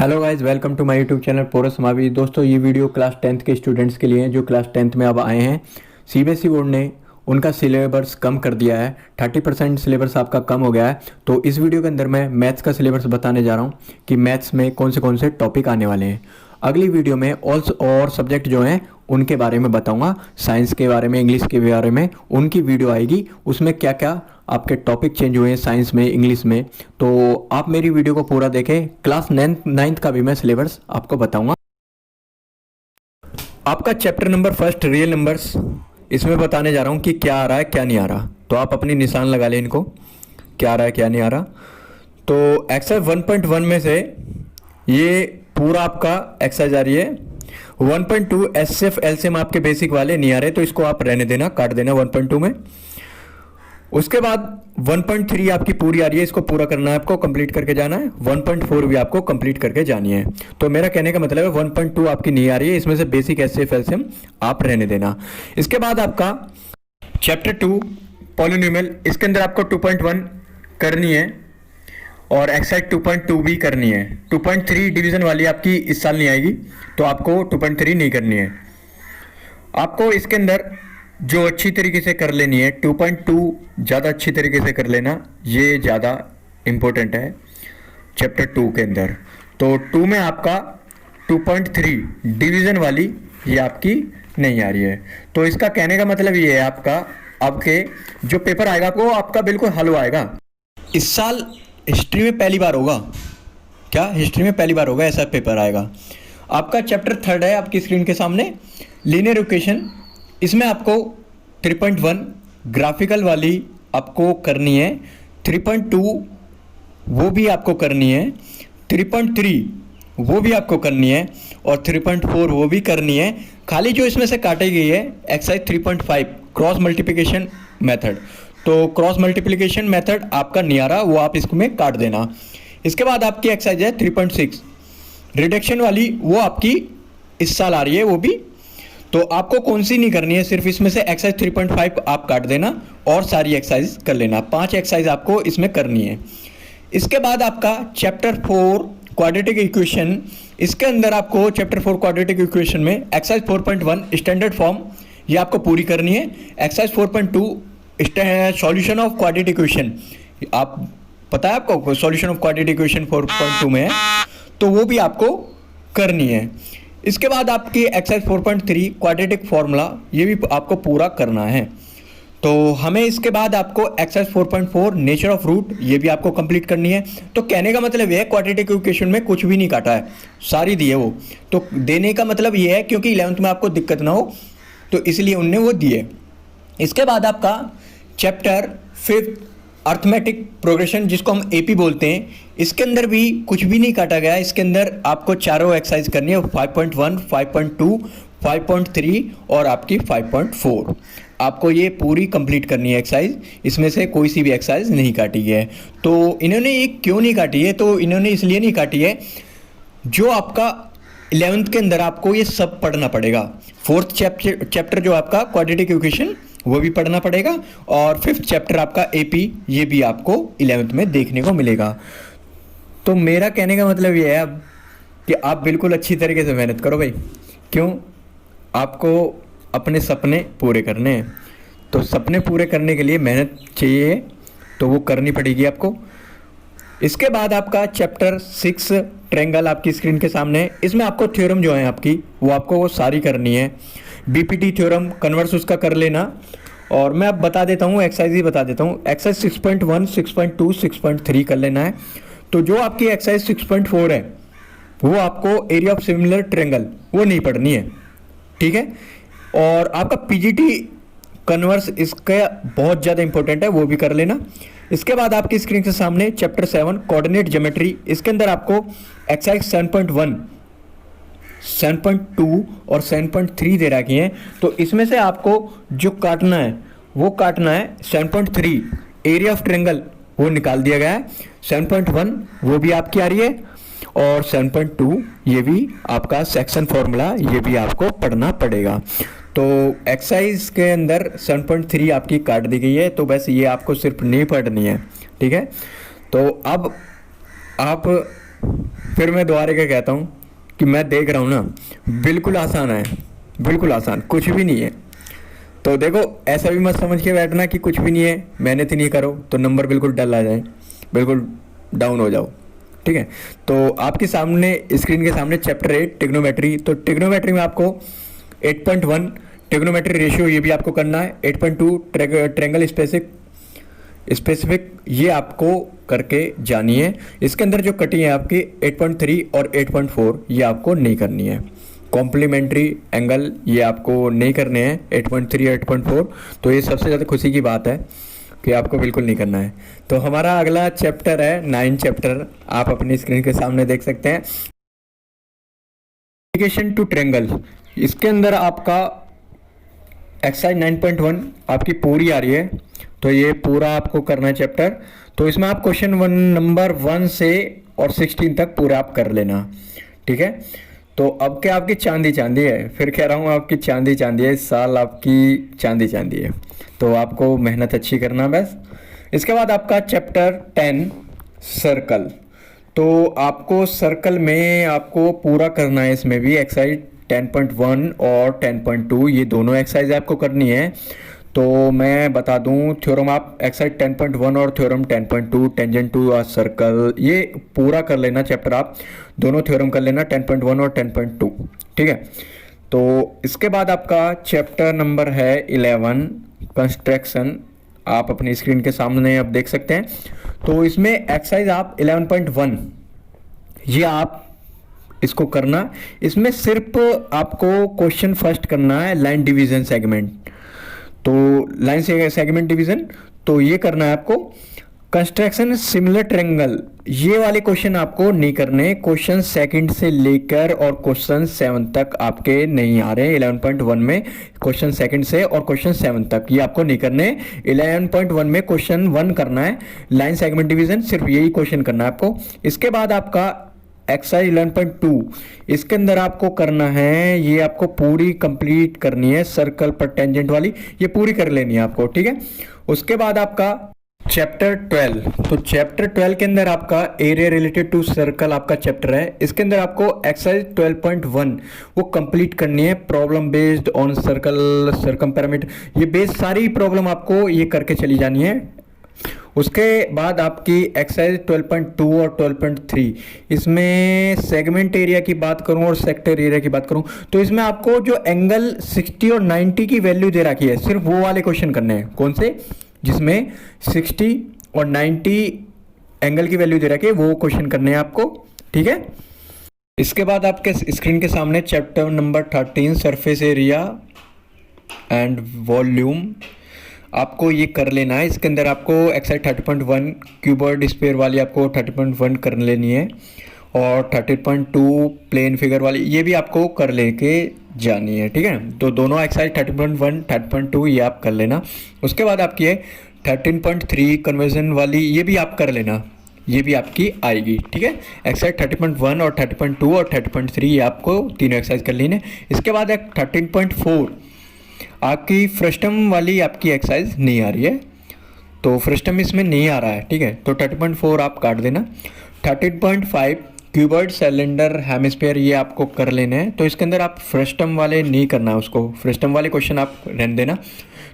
Hello guys, welcome to my YouTube channel पोरस समावी। दोस्तों, ये वीडियो क्लास 10th के स्टूडेंट्स के लिए हैं जो क्लास 10th में अब आए हैं। सीबीएसई बोर्ड ने उनका सिलेबस कम कर दिया है, 30% सिलेबस आपका कम हो गया है। तो इस वीडियो के अंदर मैं मैथ्स का सिलेबस बताने जा रहा हूँ कि मैथ्स में कौन से टॉपिक आने वाले हैं। अगली वीडियो में और सब्जेक्ट जो हैं उनके बारे में बताऊंगा, साइंस के बारे में, इंग्लिश के बारे में उनकी वीडियो आएगी। उसमें क्या क्या आपके टॉपिक चेंज हुए हैं साइंस में, इंग्लिश में। तो आप मेरी वीडियो को पूरा देखें। क्लास 9th का भी मैं सिलेबस आपको बताऊंगा। आपका chapter number first real numbers, इसमें बताने जा रहा हूँ कि क्या आ रहा है क्या नहीं आ रहा। तो आप अपनी निशान लगा लें इनको, क्या आ रहा है क्या नहीं आ रहा। तो एक्सरसाइज 1.1 में से ये पूरा आपका एक्सरसाइज आ रही है। 1.2 एचसीएफ एलसीएम आपके बेसिक वाले नहीं आ रहे, तो इसको आप रहने देना, काट देना 1.2 में। उसके बाद 1.3 आपकी पूरी आ रही है, इसको पूरा करना है आपको, कंप्लीट करके जाना है। 1.4 भी आपको कंप्लीट करके जानी है। तो मेरा कहने का मतलब है 1.2 आपकी नहीं आ रही है, इसमें से बेसिक एचसीएफ एलसीएम आप रहने देना। इसके बाद आपका चैप्टर 2 पॉलिनोमियल, इसके अंदर आपको 2.1 करनी है और एक्सरसाइज 2.2 भी करनी है। 2.3 डिवीजन वाली आपकी इस साल नहीं आएगी, तो आपको 2.3 नहीं करनी है। आपको इसके अंदर जो अच्छी तरीके से कर लेनी है 2.2 ज़्यादा अच्छी तरीके से कर लेना, ये ज़्यादा इम्पोर्टेंट है चैप्टर 2 के अंदर। तो 2 में आपका 2.3 डिवीजन वाली ये आपकी नहीं आ रही है। तो इसका कहने का मतलब ये है आपके जो पेपर आएगा वो आपका बिल्कुल हल आएगा। इस साल हिस्ट्री में पहली बार होगा, क्या हिस्ट्री में पहली बार होगा ऐसा पेपर आएगा। आपका चैप्टर 3 है आपकी स्क्रीन के सामने, लीनियर इक्वेशन। इसमें आपको 3.1 ग्राफिकल वाली आपको करनी है, 3.2 वो भी आपको करनी है, 3.3 वो भी आपको करनी है और 3.4 वो भी करनी है। खाली जो इसमें से काटी गई है एक्सरसाइज 3.5 क्रॉस मल्टीप्लिकेशन मेथड। तो क्रॉस मल्टीप्लिकेशन मेथड आपका नहीं आ रहा, वो आप इसमें काट देना। इसके बाद आपकी एक्सरसाइज है 3.6 रिडक्शन वाली, वो आपकी इस साल आ रही है वो भी। तो आपको कौन सी नहीं करनी है, सिर्फ इसमें से एक्सरसाइज 3.5 आप काट देना और सारी एक्सरसाइज कर लेना। 5 एक्सरसाइज आपको इसमें करनी है। इसके बाद आपका चैप्टर 4 क्वाड्रेटिक इक्वेशन, इसके अंदर आपको चैप्टर 4 क्वाड्रेटिक इक्वेशन में एक्सरसाइज 4.1 स्टैंडर्ड फॉर्म ये आपको पूरी करनी है। Exercise 4.2 solution of quadratic equation, आप पता है आपको सॉल्यूशन ऑफ क्वाड्रेटिक इक्वेशन 4.2 में है, तो वो भी आपको करनी है। इसके बाद आपकी एक्सरसाइज 4.3 क्वाड्रेटिक फॉर्मूला, ये भी आपको पूरा करना है। तो हमें इसके बाद आपको एक्सरसाइज 4.4 नेचर ऑफ रूट, ये भी आपको कंप्लीट करनी है। तो कहने का मतलब ये है क्वाड्रेटिक इक्वेशन में कुछ भी नहीं काटा है, सारी दी है वो। तो देने का मतलब ये है क्योंकि 11th में आपको दिक्कत ना हो, तो इसलिए उनने वो दिए। इसके बाद आपका चैप्टर 5 अर्थमेटिक प्रोग्रेशन, जिसको हम एपी बोलते हैं, इसके अंदर भी कुछ भी नहीं काटा गया। इसके अंदर आपको चारों एक्सरसाइज करनी है, 5.1 5.2 5.3 और आपकी 5.4 आपको ये पूरी कंप्लीट करनी है एक्सरसाइज। इसमें से कोई सी भी एक्सरसाइज नहीं काटी है। तो इन्होंने ये क्यों नहीं काटी है, तो इन्होंने इसलिए नहीं काटी है, जो आपका 11th के अंदर आपको ये सब पढ़ना पड़ेगा। 4th चैप्टर जो आपका क्वाड्रेटिक इक्वेशन वो भी पढ़ना पड़ेगा और 5th चैप्टर आपका एपी ये भी आपको 11th में देखने को मिलेगा। तो मेरा कहने का मतलब ये है अब कि आप बिल्कुल अच्छी तरीके से मेहनत करो भाई। क्यों? आपको अपने सपने पूरे करने हैं, तो सपने पूरे करने के लिए मेहनत चाहिए, तो वो करनी पड़ेगी आपको। इसके बाद आपका चैप्टर 6 ट्रायंगल आपकी स्क्रीन के सामने है। इसमें आपको थ्योरम जो है आपकी वो आपको वो सारी करनी है। बीपीटी थ्योरम कन्वर्स उसका कर लेना। और मैं अब बता देता हूँ, एक्सरसाइज ही बता देता हूँ। एक्सरसाइज 6.1 6.2 6.3 कर लेना है। तो जो आपकी एक्सरसाइज 6.4 है वो आपको एरिया ऑफ सिमिलर ट्रायंगल वो नहीं पढ़नी है, ठीक है। और आपका पीजीटी कन्वर्स इसका बहुत ज़्यादा इंपॉर्टेंट है, वो भी कर लेना। इसके बाद आपकी स्क्रीन के सामने चैप्टर 7 कोऑर्डिनेट ज्योमेट्री, इसके अंदर आपको एक्सरसाइज 7.1 7.2 और 7.3 दे रखी हैं। तो इसमें से आपको जो काटना है वो काटना है 7.3 एरिया ऑफ ट्रायंगल, वो निकाल दिया गया है। 7.1 वो भी आपकी आ रही है और 7.2 ये भी आपका सेक्शन फॉर्मूला ये भी आपको पढ़ना पड़ेगा। तो एक्सरसाइज के अंदर 7.3 आपकी काट दी गई है, तो बस ये आपको सिर्फ नहीं पढ़नी है, ठीक है। तो अब आप फिर मैं दोबारा क्या कहता हूँ कि मैं देख रहा हूँ ना, बिल्कुल आसान है, बिल्कुल आसान, कुछ भी नहीं है। तो देखो, ऐसा भी मत समझ के बैठना कि कुछ भी नहीं है, मेहनत ही नहीं करो तो नंबर बिल्कुल डल आ जाए, बिल्कुल डाउन हो जाओ। ठीक है, तो आपके सामने स्क्रीन के सामने चैप्टर 8 टिग्नोमेट्री। तो टिग्नोमेट्री में आपको 8.1 टिग्नोमेट्री रेशियो ये भी आपको करना है, 8.2 ट्रेंगल स्पेसिफिक ये आपको करके जानी है। इसके अंदर जो कटी है आपकी 8.3 और 8.4 ये आपको नहीं करनी है। कॉम्प्लीमेंट्री एंगल ये आपको नहीं करने हैं 8.3 और 8.4। तो ये सबसे ज़्यादा खुशी की बात है कि आपको बिल्कुल नहीं करना है। तो हमारा अगला चैप्टर है 9 चैप्टर, आप अपनी स्क्रीन के सामने देख सकते हैं, एप्लीकेशन टू ट्रेंगल। इसके अंदर आपका एक्सरसाइज 9.1 आपकी पूरी आ रही है। तो ये पूरा आपको करना है चैप्टर। तो इसमें आप क्वेश्चन नंबर 1 से और 16 तक पूरा आप कर लेना। ठीक है, तो अब क्या आपकी चांदी चांदी है, फिर कह रहा हूँ आपकी चांदी चांदी है, इस साल आपकी चांदी चांदी है। तो आपको मेहनत अच्छी करना बस। इसके बाद आपका चैप्टर 10 सर्कल। तो आपको सर्कल में आपको पूरा करना है, इसमें भी एक्सरसाइज 10.1 और 10.2 ये दोनों एक्सरसाइज आपको करनी है। तो मैं बता दूं, थ्योरम आप एक्सरसाइज 10.1 और theorem 10.2 tangent to a circle ये पूरा कर लेना चैप्टर, आप दोनों थ्योरम कर लेना 10.1 और 10.2। ठीक है, तो इसके बाद आपका चैप्टर नंबर है 11 कंस्ट्रक्शन। आप अपनी स्क्रीन के सामने अब देख सकते हैं। तो इसमें एक्सरसाइज आप 11.1 ये आप इसको करना। इसमें सिर्फ आपको क्वेश्चन फर्स्ट करना है लाइन डिवीजन सेगमेंट। तो लाइन सेगमेंट डिवीजन तो ये करना है आपको। कंस्ट्रक्शन सिमिलर ट्रायंगल ये वाले क्वेश्चन आपको नहीं करने। क्वेश्चन सेकंड से लेकर और क्वेश्चन 7 तक आपके नहीं आ रहे हैं 11.1 में। क्वेश्चन सेकंड से और क्वेश्चन 7 तक ये आपको नहीं करने। 11.1 में क्वेश्चन 1 करना है लाइन सेगमेंट डिवीजन, सिर्फ यही क्वेश्चन करना है आपको। इसके बाद आपका एक्सरसाइज 11.2 इसके अंदर आपको करना है, ये आपको पूरी कंप्लीट करनी है सर्कल पर टेंजेंट वाली, ये पूरी कर लेनी है आपको। ठीक है, उसके बाद आपका चैप्टर 12। तो चैप्टर 12 के अंदर आपका एरिया रिलेटेड टू सर्कल आपका चैप्टर है। इसके अंदर आपको एक्सरसाइज 12.1 वो कंप्लीट करनी है। प्रॉब्लम बेस्ड ऑन सर्कल सरकमपेरिमीटर ये बेस्ड सारी प्रॉब्लम आपको ये करके चली जानी है। उसके बाद आपकी एक्सरसाइज 12.2 और 12.3 इसमें सेगमेंट एरिया की बात करूं और सेक्टर एरिया की बात करूं तो इसमें आपको जो एंगल 60 और 90 की वैल्यू दे रखी है सिर्फ वो वाले क्वेश्चन करने हैं। कौन से? जिसमें 60 और 90 एंगल की वैल्यू दे रखी है वो क्वेश्चन करने हैं आपको। ठीक है, इसके बाद आपके स्क्रीन के सामने chapter number 13 surface area and volume आपको ये कर लेना है। इसके अंदर आपको एक्सरसाइज 30.1 क्यूबॉइड स्फीयर वाली आपको 30.1 कर लेनी है और 30.2 प्लेन फिगर वाली ये भी आपको कर लेके जानी है। ठीक है, तो दोनों एक्सरसाइज 30.1 30.2 ये आप कर लेना। उसके बाद आपकी है 13.3 कन्वर्जन वाली ये भी आप कर लेना, ये भी आपकी आएगी। ठीक है, एक्सरसाइज 30.1 और 30.2 और 30.3 ये आपको तीनों एक्सरसाइज कर लेने। इसके बाद है 13.4 आपकी फ्रस्टम वाली आपकी एक्सरसाइज नहीं आ रही है, तो फ्रस्टम इसमें नहीं आ रहा है। ठीक है, तो 30.4 आप काट देना। 13.5 क्यूबॉइड सिलेंडर हेमिस्फीयर ये आपको कर लेने हैं। तो इसके अंदर आप फ्रस्टम वाले नहीं करना है, उसको फ्रस्टम वाले क्वेश्चन आप रहने देना।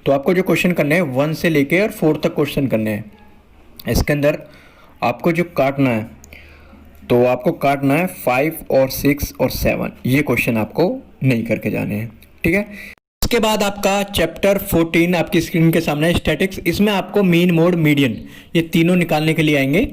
तो आपको जो क्वेश्चन करने हैं 1 से लेके और 4 तक क्वेश्चन करने हैं। इसके अंदर आपको जो काटना है तो आपको काटना है 5 और 6 और 7 ये क्वेश्चन आपको नहीं करके जाने हैं। ठीक है, इसके बाद आपका चैप्टर 14 आपकी स्क्रीन के सामने स्टैटिक्स। इसमें आपको मीन मोड मीडियन ये तीनों निकालने के लिए आएंगे।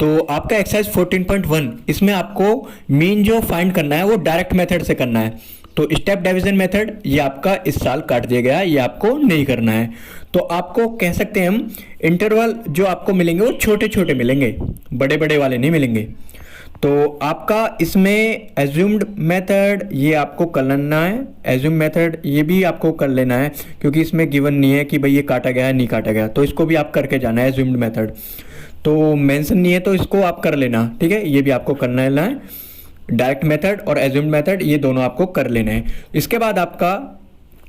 तो आपका एक्सरसाइज 14.1 इसमें आपको मीन जो फाइंड करना है वो डायरेक्ट मेथड से करना है। तो स्टेप डिवीजन मेथड ये आपका इस साल काट दिया गया है, ये आपको नहीं करना है। तो आपको कह सकते हैं हम इंटरवल जो आपको मिलेंगे वो छोटे छोटे मिलेंगे, बड़े बड़े वाले नहीं मिलेंगे। तो आपका इसमें एज्यूम्ड मेथड ये आपको कर लेना है। एज्यूम मेथड ये भी आपको कर लेना है क्योंकि इसमें गिवन नहीं है कि भाई ये काटा गया है नहीं काटा गया, तो इसको भी आप करके जाना है। एज्यूम्ड मेथड तो मेंशन नहीं है तो इसको आप कर लेना। ठीक है, ये भी आपको करना है। डायरेक्ट मेथड और एज्यूम्ड मेथड ये दोनों आपको कर लेना है। इसके बाद आपका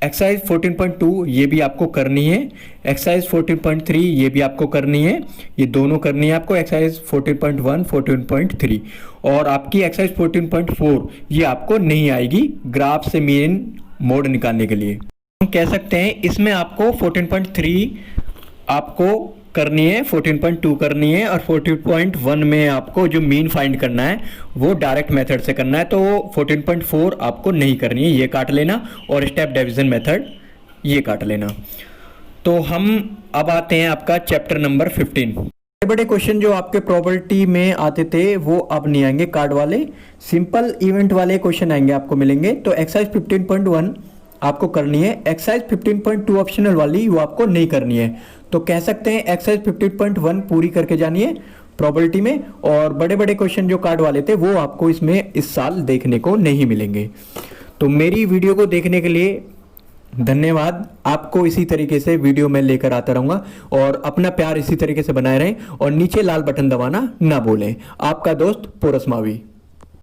एक्सरसाइज 14.2 ये भी आपको करनी है, एक्सरसाइज 14.3 ये भी आपको करनी है, ये दोनों करनी है आपको, एक्सरसाइज 14.1 14.3। और आपकी एक्सरसाइज 14.4 ये आपको नहीं आएगी ग्राफ से मीन मोड निकालने के लिए। हम कह सकते हैं इसमें आपको 14.3 आपको करनी है, 14.2 करनी है, और 14.1 में आपको जो मीन फाइंड करना है वो डायरेक्ट मेथड से करना है। तो 14.4 आपको नहीं करनी है, ये काट लेना, और स्टेप डिवीजन मेथड ये काट लेना। तो हम अब आते हैं आपका चैप्टर नंबर 15। बड़े बड़े क्वेश्चन जो आपके प्रोबेबिलिटी में आते थे वो अब नहीं आएंगे, कार्ड वाले सिंपल इवेंट वाले क्वेश्चन आएंगे आपको मिलेंगे। तो एक्सरसाइज 15.1 आपको करनी है, एक्सरसाइज 15.2 ऑप्शनल वाली वो आपको नहीं करनी है। तो कह सकते हैं एक्सरसाइज 15.1 पूरी करके जानी है प्रोबेबिलिटी में, और बड़े बड़े क्वेश्चन जो कार्ड वाले थे वो आपको इसमें इस साल देखने को नहीं मिलेंगे। तो मेरी वीडियो को देखने के लिए धन्यवाद। आपको इसी तरीके से वीडियो मैं लेकर आता रहूंगा, और अपना प्यार इसी तरीके से बनाए रहें, और नीचे लाल बटन दबाना ना भूलें। आपका दोस्त पोरस मावी।